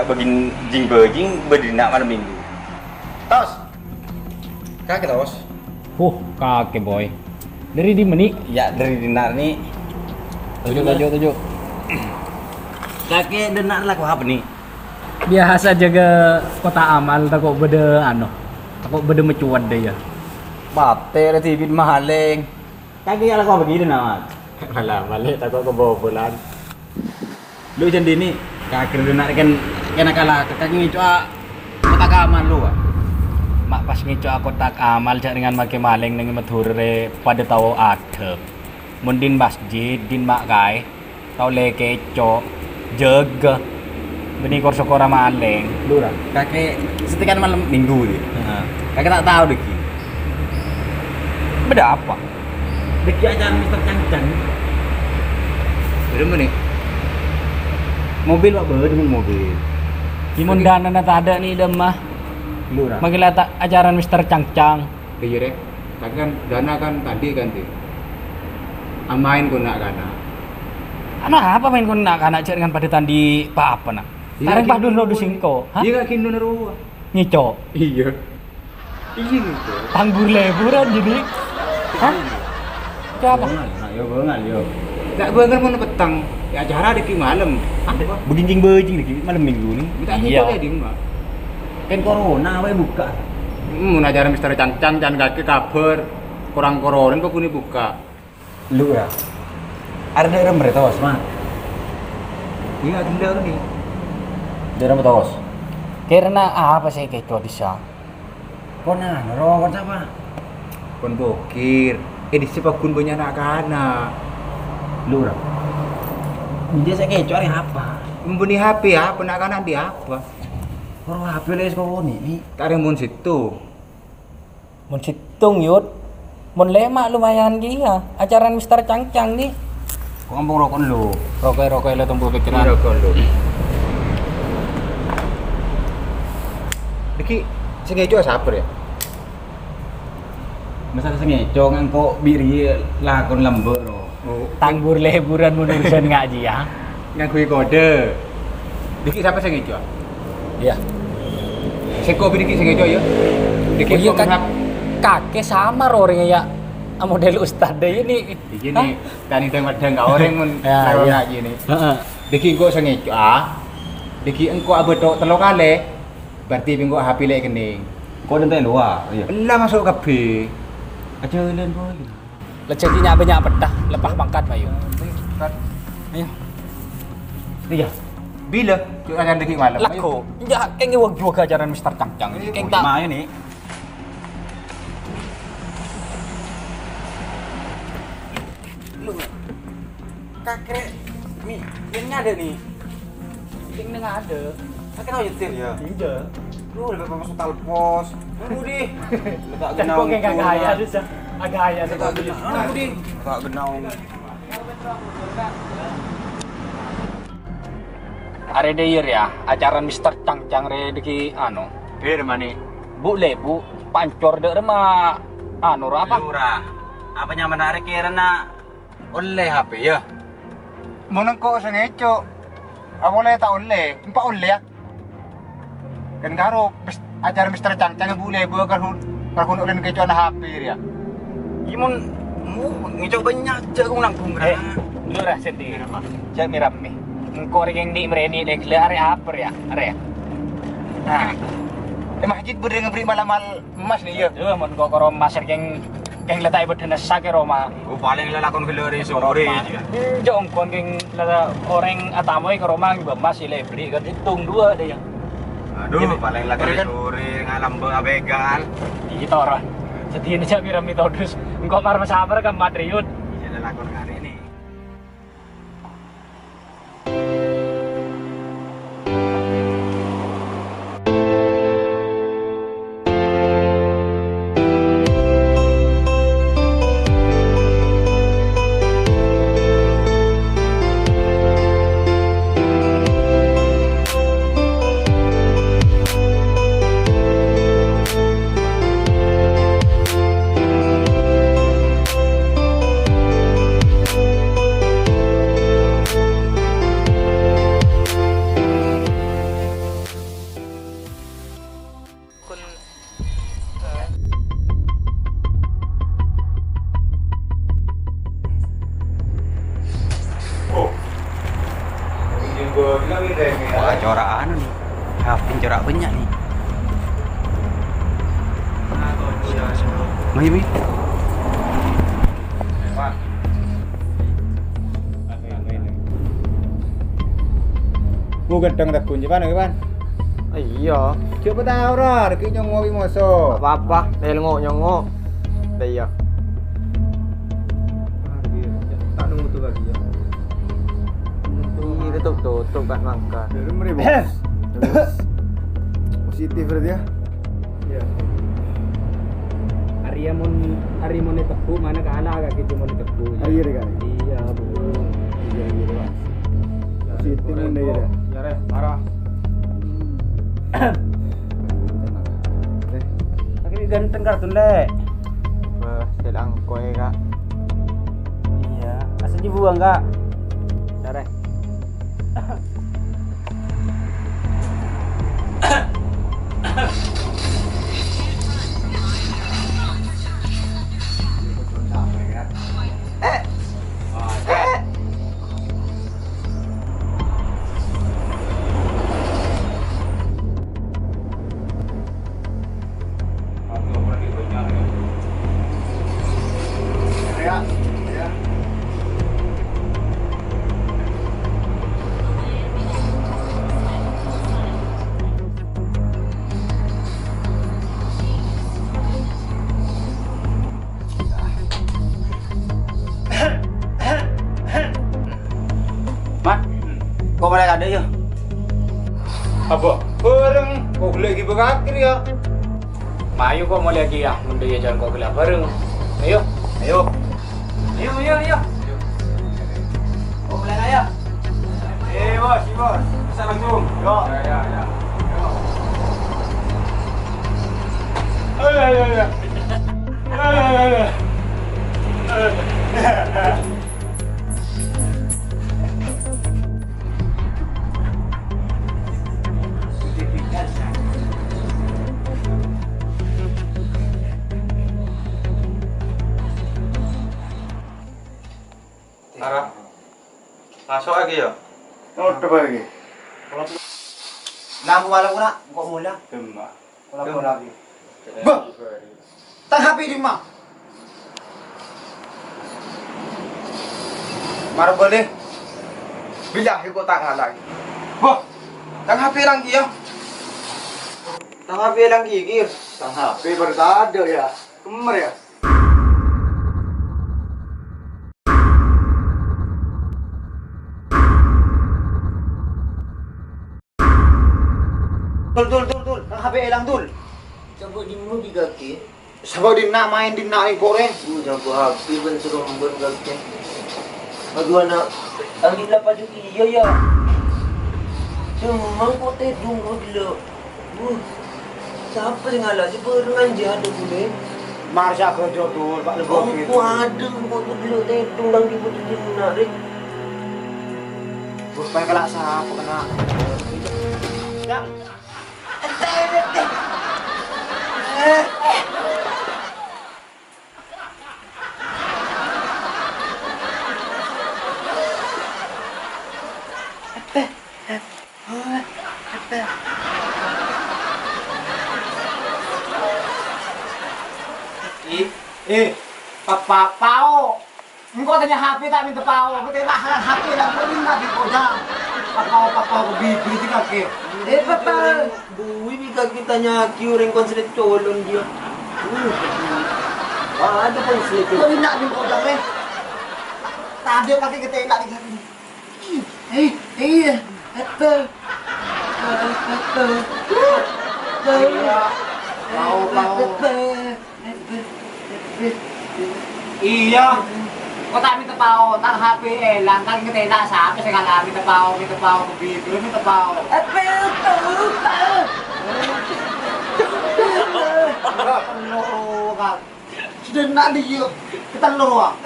begin jing bejing berdina malam minggu. Tos. Kakek tos. Kakek boy. Dari di mana? Ya dari dinar nih. Tujuh. Kakek denak lah kok apa nih? Biasa jaga kota amal takut beda takut beda mencuat deh ya. Bate TV maling. Kakek ya lah kok begini nama. Malah balik takut kebobolan. Lu jadi ini kakek denak kan kena kalah kakek ngicu kota amal lu. Mak pas ngicu kotak amal cak dengan make maling dengan medhure pada tahu adep. Mundin masjid din mak kai tau leke cok jaga benih korsokora maling. Lu lah. Kakek setikan malam minggu nih. Kakek tak tahu deh. Beda apa? Deki aja Mister Cang-Cang. Berapa nih? Mobil pak dengan mobil. Imun dana tak ada nih demah. Lu lah. Manggil ajaran Mister Cang-Cang. Iya deh, tapi kan dana kan tadi kan tuh. Amain kau nak kana. Apa main kau nak anak cek dengan pada tandi apa nak? Sekarang pak dulu singko. Iya gak kini naruh. Ngico. Iya. Iya gitu. Tanggul leburan jadi. Hah? Itu apa? Bengal yo. Gak banget mau petang. Ya acara di malam. Apa? Begini bejing lagi malam minggu nih. Minta Iya. kita di rumah. Kan corona wae buka. Mau ajaran Mister Cang-Cang jangan kaki kabar. Kurang koronin kok ini buka. Lu ya. Ada daerah mereka was mah. Iya ada nih. Daerah tos. Karena apa sih keco bisa? Kona nero siapa? Kon bokir. Di siapa kun punya anak kana. Lu lah. Dia saya kecoh hari apa? Membuni HP ya, penak kanan di apa? Kalau HP les kau nih. Tarik mun situ. Mun situng yud. Mun lema lumayan dia. Ajaran Mister Cang-Cang nih. Kau ngomong rokok lu. Rokai lo tumbuh pikiran. Kira kon lo. Diki sing ngejo sabar ya. Masa sengeco ngangko biri lakon lembek ro. Oh, Tanggul leburan mun urusan ngaji ya. ngakui kode. Diki siapa sing ngejo? Iya. Sing kopi diki sing ngejo ya. Diki Oh iya kok kan kakek sama orangnya ya. Model ustad deh ini. Iki nih tani teng madang ka orang mun Ya, karo iya. ngaji nih. Heeh. Diki engko sing ngejo Diki engko abedok telo kali. Berarti minggu HP lek kening. Kau dan luar. Iya. Lah masuk kabeh. Aja len boy. Lecetinya banyak pedah, lepas pangkat Bayu. Ayo. Iya. Bila akan deki malam. Lako. Ya, keng wag juga ajaran Mister Cang-Cang. Keng tak. Main nih. Lu. Kakek mi, yang ada nih. Yang neng ada. Kakek tahu nyetir ya. Iya. Lu lebih masuk talpos. Nunggu di. Tak Dan kok kayak agak haya aja. Agak haya Tak sekali. genau. Nunggu di. Tak genau. Are deyer ya, ajaran Mister Cang-Cang re deki Bir mani. Bu lebu pancor dek remah apa? Lurah. Apa yang menarik karena oleh HP ya. Munang ko sa ngecho. Amo le ta oleh, empa oleh ya. Kan karo ajar Mister Cang-Cang bule bu karhun oleh ngecho na HP ya. Imun mu ngico banyak aja kung nanggung ra. Lu rah sendiri mah. Cak miram nih. Engkau yang di mereni dek le are apa ya? Are ya. Nah, Masjid berde ngeberi malamal emas nih ya. lu mun kok karo maser keng letai bedena sake Roma. Ku paling lalakon kelore sore. Jong kon keng lada orang atamoy ke Roma ngi mas ile beli kan hitung dua deh yang. Aduh, paling lagi sore ngalam begal. Kita orang. Sedih aja miram mitodus. Engkau mar masabar kan Madrid. Iya lalakon hari ini. Mai. Ngu gedeng tak kunci pan kan? Iya, Coba tahu ora, reki nyongo wi moso. apa-apa, nyongo. Dah iya. Tak nunggu tu lagi ya. Ini tutup kan mangkat. Dari meribu. Positif berarti ya. Iya. Ari mon tebu mana kalah kaki cuma tebu. Hari ini kan. Iya, Bu. Iya iya. Positif mun ya. Ya reh, parah. Tapi ganteng kartun le. Selang koe kak. Iya, asal dibuang kak. Ya reh. Ya. Ya. Mat, kau balik ada ya? Apa? Bareng kok lagi berakir ya. Mayu kok mau lagi ya, mundur ya jangan kau gelap bareng. Ayo. Ayo. Kau balik aja. Bos, bisa langsung. Yo. Ya. Ya. Arah. Masuk lagi ya? Note lagi. Namu malam ko na, kau mula. Tema. Wala lagi. Bah. Tang happy di ma. Marah boleh. Bilahi ko tanga lagi. Wah, tang HP lang iya. Tang HP lang gigir. Tang happy. Berdada ya. Kemer ya. Dul. Tang happy lang dul. Coba di mo di kaki. Sabau din na main din na ipore. Jago happy ban suruh membon kaki. Aduh anak, ang gila pa juga iya ya. Cuma kok teh dunggo dulu. Siapa yang ngalah? Siapa orang aja ada boleh. Marsha kerja dul, Pak Lebo Kau gitu. ada kok dulu teh tunggang di putih di menarik. Supaya kelak siapa kena. Ya. Pao. Engkau tanya HP tak minta pao. Aku tanya HP lang ko din na di ko jam. Pao bibi di kaki. Papa, buwi bi kaki tanya orang konslet colon dia. Ada pun slet. Ko din na di ko jam eh. Tadi kaki kita nak di kaki. Apa? Iya. Kau tak minta pao, tak HP lang kan kita nak sa kasi kala minta pao ko bibi minta pao. Sudah nak dia. Kita loro.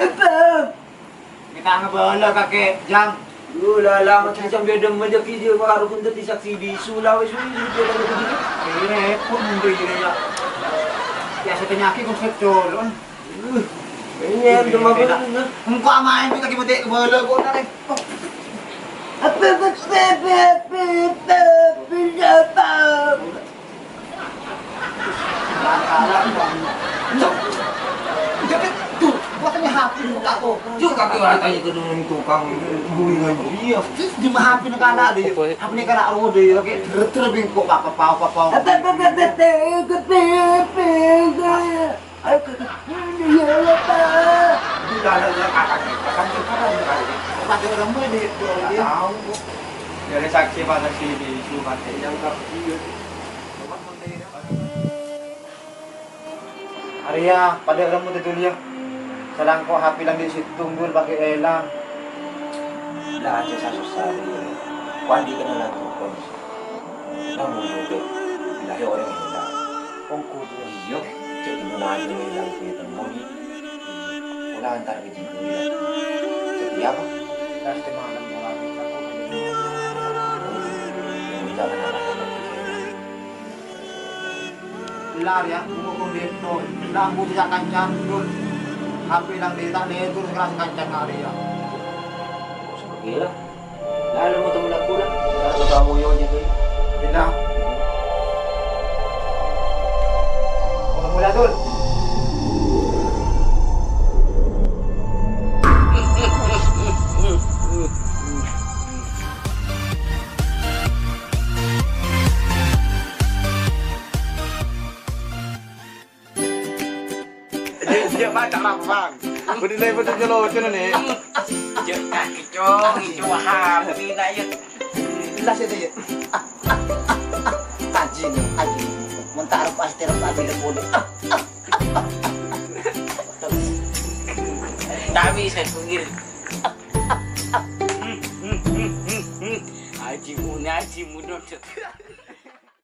Kita ngebala kaki jam. Lala macam bedang macam video baru pun tadi saksi di Sulawesi ini dia kalau begini. Repot mundo ini ya. Biasa penyakit kung sa colon. Ini yang dumagat na. Kung kuamain kita kibuti kebala ko na rin. Apa? Juga kau tanya ke dengan tukang buingan dia. Di mah HP nak anak dia. HP ni kan anak dia. Okey, terbing kok papa. Pada orang boleh dia. Tahu. Dari saksi pada sini suka yang dia. Arya, pada orang tu dia. Selang kau HP lang di situ dulu pakai elang. Lahat siya sa sosali. Kung hindi ka na lang tukon. Namulog. Lahi orang nila. Kung kudo iyo, jadi unahan nyo ilang kita mo ni. Wala kang target dito nila. Jadi apa? Pasti malam orang kita kau. Hindi ka na lang. Lar ya, ngomong dito. Lambu di kancang dul. HP lang di tak letur kelas kancang Arya. Gila. Lalo mo ito mula kulang. Lalo kamu yun dito. Bila. Mula dul. Dia macam apa? Berdiri betul jelo macam ni. Jangan kicau happy na yun. Jelas itu ya. Anjing. Mentar pasti harus ambil mulut. Dami sa tungil. Aji mo na, aji mo doon.